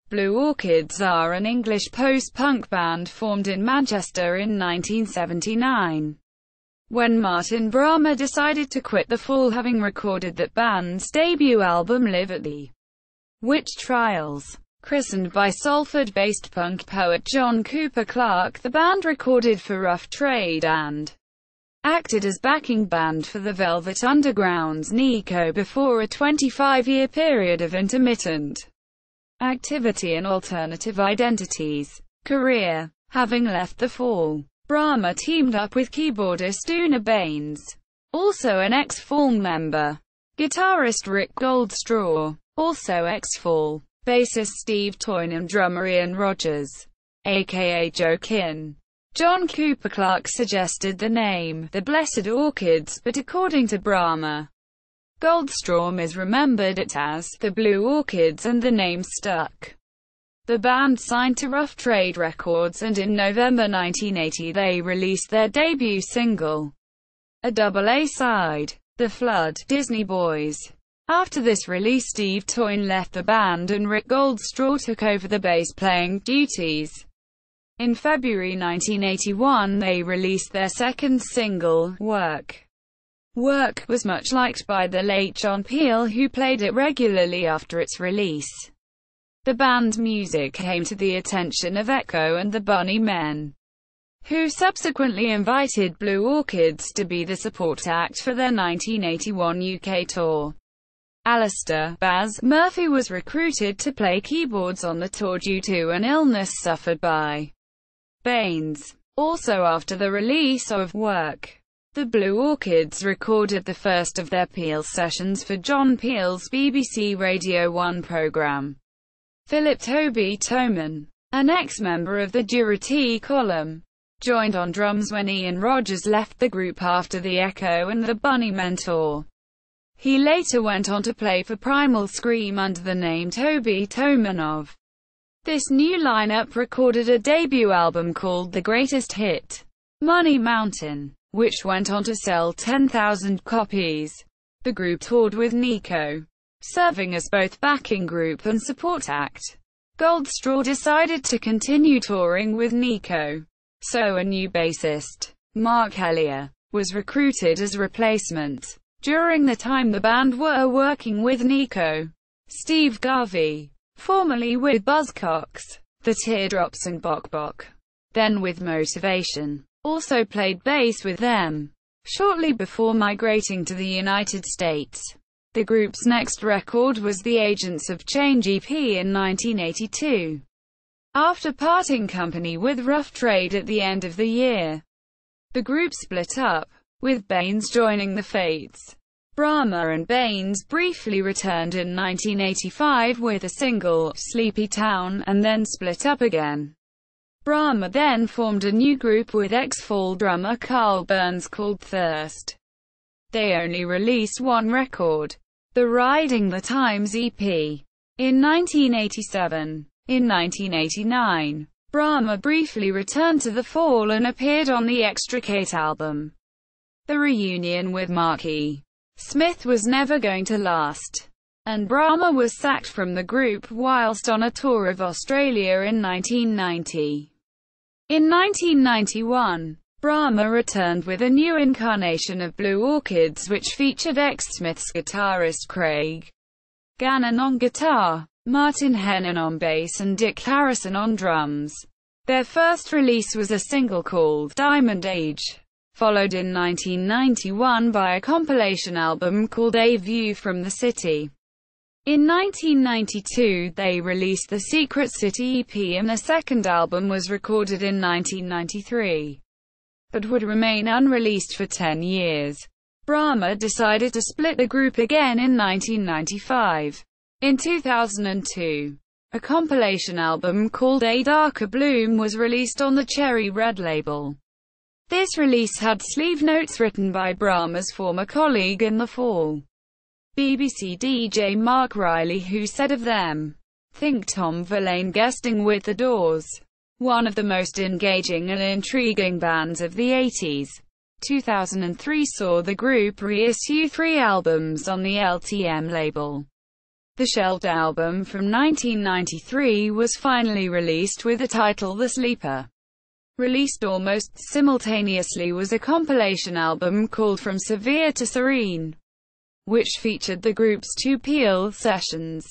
Blue Orchids are an English post-punk band formed in Manchester in 1979. When Martin Bramah decided to quit the Fall, having recorded that band's debut album Live at the Witch Trials. Christened by Salford-based punk poet John Cooper Clarke, the band recorded for Rough Trade and acted as backing band for the Velvet Underground's Nico before a 25-year period of intermittent activity and alternative identities career. Having left the Fall, Bramah teamed up with keyboardist Una Baines, also an ex-Fall member, guitarist Rick Goldstraw, also ex-Fall, bassist Steve Toyne, and drummer Ian Rogers, aka Joe Kin. John Cooper Clarke suggested the name, The Blessed Orchids, but according to Bramah, Goldstraw is remembered it as The Blue Orchids, and the name stuck. The band signed to Rough Trade Records, and in November 1980 they released their debut single, a double A-side, The Flood, Disney Boys. After this release, Steve Toyne left the band and Rick Goldstraw took over the bass-playing duties. In February 1981 they released their second single, Work. Work was much liked by the late John Peel, who played it regularly after its release. The band's music came to the attention of Echo and the Bunny Men, who subsequently invited Blue Orchids to be the support act for their 1981 UK tour. Alistair "Baz" Murphy was recruited to play keyboards on the tour due to an illness suffered by Baines. Also after the release of Work, the Blue Orchids recorded the first of their Peel sessions for John Peel's BBC Radio 1 programme. Philip Toby Toman, an ex-member of the Durity column, joined on drums when Ian Rogers left the group after the Echo and the Bunny Men tour. He later went on to play for Primal Scream under the name Toby Tomanov. This new lineup recorded a debut album called The Greatest Hit, Money Mountain, which went on to sell 10,000 copies. The group toured with Nico, serving as both backing group and support act. Goldstraw decided to continue touring with Nico, so a new bassist, Mark Hellier, was recruited as replacement. During the time the band were working with Nico, Steve Garvey, formerly with Buzzcocks, The Teardrops and Bok Bok, then with Motivation, also played bass with them. Shortly before migrating to the United States, the group's next record was the Agents of Change EP in 1982. After parting company with Rough Trade at the end of the year, the group split up, with Baines joining the Fates. Bramah and Baines briefly returned in 1985 with a single, Sleepy Town, and then split up again. Bramah then formed a new group with ex-Fall drummer Carl Burns called Thirst. They only released one record, the Riding the Times EP, in 1987. In 1989, Bramah briefly returned to the Fall and appeared on the Extricate album. The reunion with Marky Smith was never going to last, and Bramah was sacked from the group whilst on a tour of Australia in 1990. In 1991, Bramah returned with a new incarnation of Blue Orchids which featured ex-Smiths guitarist Craig Gannon on guitar, Martin Hennon on bass and Dick Harrison on drums. Their first release was a single called Diamond Age, followed in 1991 by a compilation album called A View from the City. In 1992 they released the Secret City EP, and their second album was recorded in 1993, but would remain unreleased for 10 years. Bramah decided to split the group again in 1995. In 2002, a compilation album called A Darker Bloom was released on the Cherry Red label. This release had sleeve notes written by Bramah's former colleague in the Fall, BBC DJ Mark Riley, who said of them, "Think Tom Verlaine guesting with The Doors. One of the most engaging and intriguing bands of the 80s. 2003 saw the group reissue 3 albums on the LTM label. The shelved album from 1993 was finally released with the title The Sleeper. Released almost simultaneously was a compilation album called From Severe to Serene, which featured the group's 2 Peel sessions,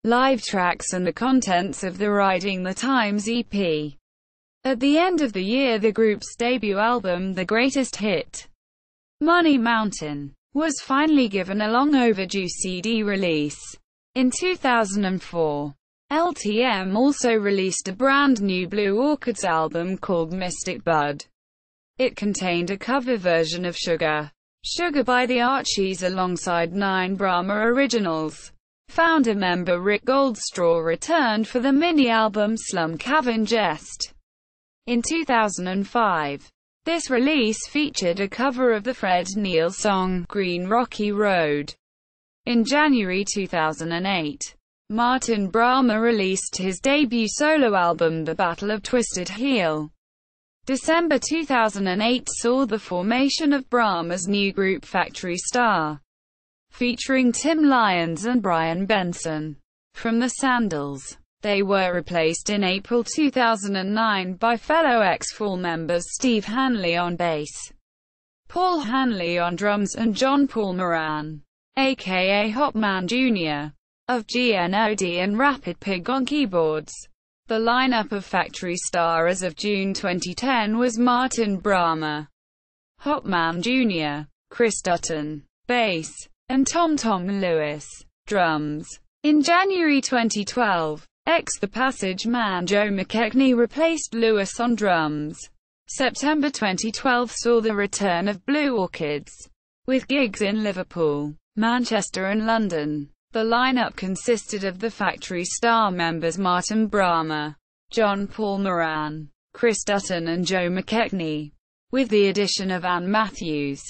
live tracks and the contents of the Riding the Times EP. At the end of the year, the group's debut album, The Greatest Hit, Money Mountain, was finally given a long-overdue CD release. In 2004, LTM also released a brand new Blue Orchids album called Mystic Bud. It contained a cover version of Sugar by the Orchids alongside 9 Bramah originals. Founder member Rick Goldstraw returned for the mini-album Slum Cavern Jest. In 2005, this release featured a cover of the Fred Neil song, Green Rocky Road. In January 2008, Martin Bramah released his debut solo album, The Battle of Twisted Heel. December 2008 saw the formation of Bramah's new group Factory Star, featuring Tim Lyons and Brian Benson. From the Sandals, they were replaced in April 2009 by fellow X-Fall members Steve Hanley on bass, Paul Hanley on drums and John Paul Moran, aka Hopman Jr., of GNOD and Rapid Pig on keyboards. The lineup of Factory Star as of June 2010 was Martin Bramah, Hopman Jr., Chris Dutton, bass, and Tom Lewis, drums. In January 2012, The Passage man Joe McKechnie replaced Lewis on drums. September 2012 saw the return of Blue Orchids, with gigs in Liverpool, Manchester and London. The lineup consisted of the Factory Star members Martin Bramah, John Paul Moran, Chris Dutton and Joe McKechnie, with the addition of Anne Matthews,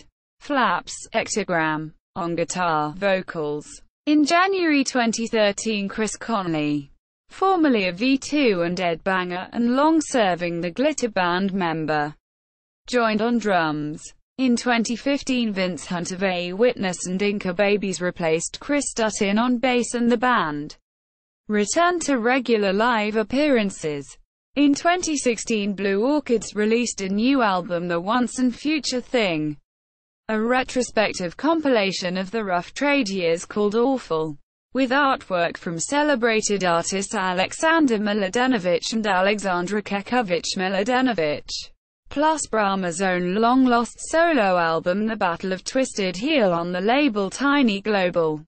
Flaps, Ectogram, on guitar, vocals. In January 2013 Chris Connolly, formerly of V2 and Ed Banger, and long-serving The Glitter Band member, joined on drums. In 2015 Vince Hunt of A Witness and Inca Babies replaced Chris Dutton on bass and the band returned to regular live appearances. In 2016 Blue Orchids released a new album, The Once and Future Thing, a retrospective compilation of the rough trade years called Awful, with artwork from celebrated artists Alexander Miladenovic and Alexandra Kekovich Miladenovic, plus Bramah's own long-lost solo album The Battle of Twisted Heel on the label Tiny Global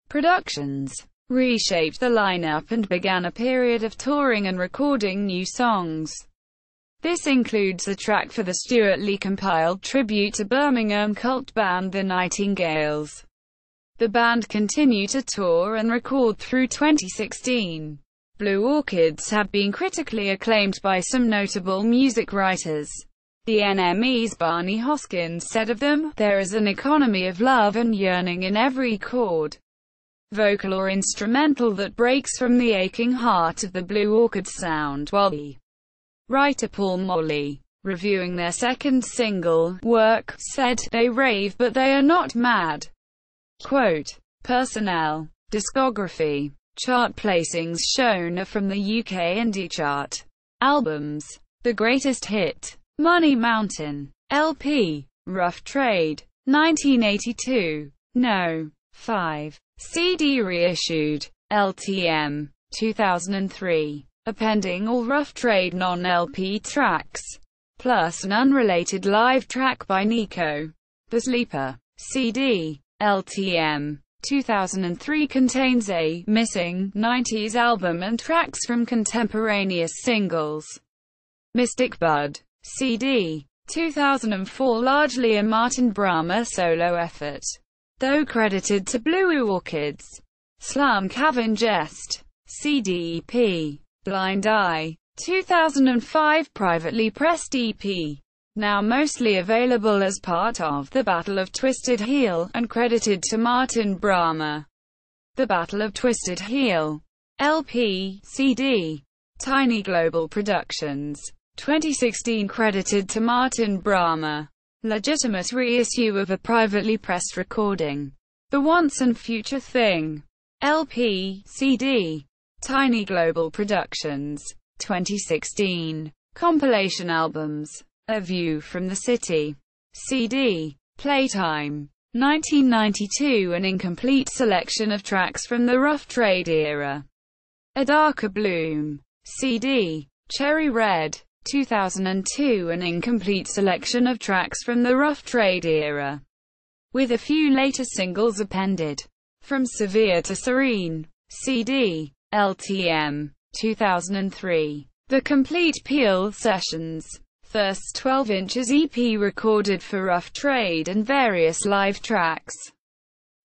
Productions, reshaped the lineup and began a period of touring and recording new songs. This includes a track for the Stuart Lee-compiled tribute to Birmingham cult band The Nightingales. The band continued to tour and record through 2016. Blue Orchids have been critically acclaimed by some notable music writers. The NME's Barney Hoskins said of them, "There is an economy of love and yearning in every chord, vocal or instrumental, that breaks from the aching heart of the Blue Orchids sound," while the writer Paul Morley, reviewing their second single, Work, said, "They rave but they are not mad." Quote, personnel, discography, chart placings shown are from the UK Indie Chart. Albums: The Greatest Hit, Money Mountain, LP, Rough Trade, 1982, No. 5, CD reissued, LTM, 2003, appending all Rough Trade non-LP tracks, plus an unrelated live track by Nico. The Sleeper, CD, LTM, 2003 contains a missing 90s album and tracks from contemporaneous singles. Mystic Bud, CD, 2004, largely a Martin Bramah solo effort, though credited to Blue Orchids. Slum Cavern Jest, CD EP, Blind Eye, 2005 privately pressed EP, now mostly available as part of The Battle of Twisted Heel, and credited to Martin Bramah. The Battle of Twisted Heel, LP, CD, Tiny Global Productions, 2016, credited to Martin Bramah. Legitimate reissue of a privately pressed recording, The Once and Future Thing. LP, CD. Tiny Global Productions. 2016. Compilation albums. A View from the City. CD. Playtime. 1992. An incomplete selection of tracks from the Rough Trade era. A Darker Bloom. CD. Cherry Red. 2002. An incomplete selection of tracks from the Rough Trade era, with a few later singles appended. From Severe to Serene. CD. LTM. 2003. The Complete Peel Sessions. First 12 inches EP recorded for Rough Trade and various live tracks.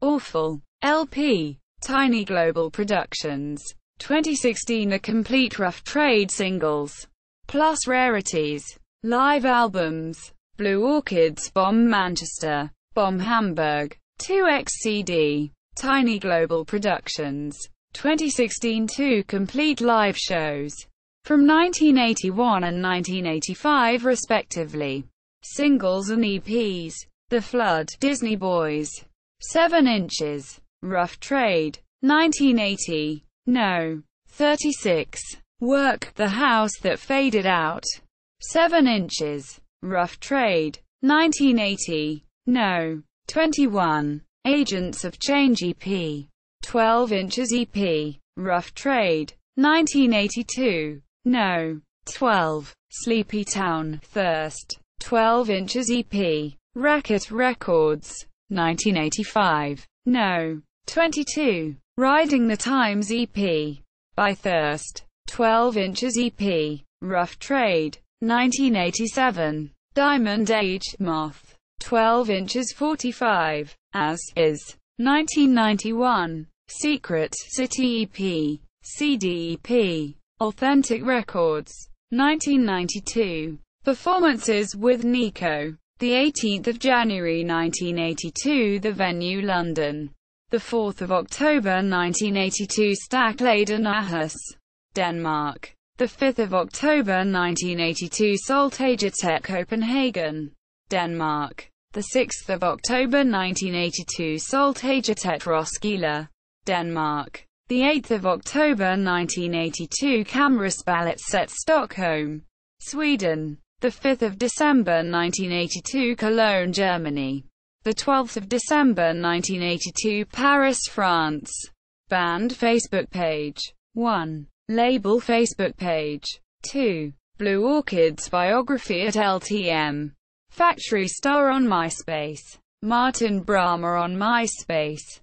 Awful. LP. Tiny Global Productions. 2016. A complete Rough Trade singles, plus rarities. Live albums. Blue Orchids, Bomb Manchester, Bomb Hamburg. 2x CD. Tiny Global Productions. 2016. 2 complete live shows, from 1981 and 1985 respectively. Singles and EPs. The Flood, Disney Boys. 7 inches. Rough Trade. 1980. No. 36. Work, The House That Faded Out. 7 inches. Rough Trade. 1980. No. 21. Agents of Change EP. 12 inches EP. Rough Trade. 1982. No. 12. Sleepy Town, Thirst. 12 inches EP. Racket Records. 1985. No. 22. Riding the Times EP. By Thirst. 12 inches EP. Rough Trade. 1987. Diamond Age, Moth. 12 inches 45. As Is. 1991. Secret City EP. CD EP. Authentic Records. 1992. Performances with Nico. The 18th of January 1982. The venue London. The 4th of October 1982. Stackleden Aarhus, Denmark. The 5th of October 1982. Saltagetet, Copenhagen, Denmark. The 6th of October 1982. Saltagetet, Roskilde, Denmark. The 8th of October 1982. Kammarspalletset, Stockholm, Sweden. The 5th of December 1982. Cologne, Germany. The 12th of December 1982. Paris, France. Band Facebook page. 1. Label Facebook page. 2. Blue Orchids biography at LTM. Factory Star on MySpace. Martin Bramah on MySpace.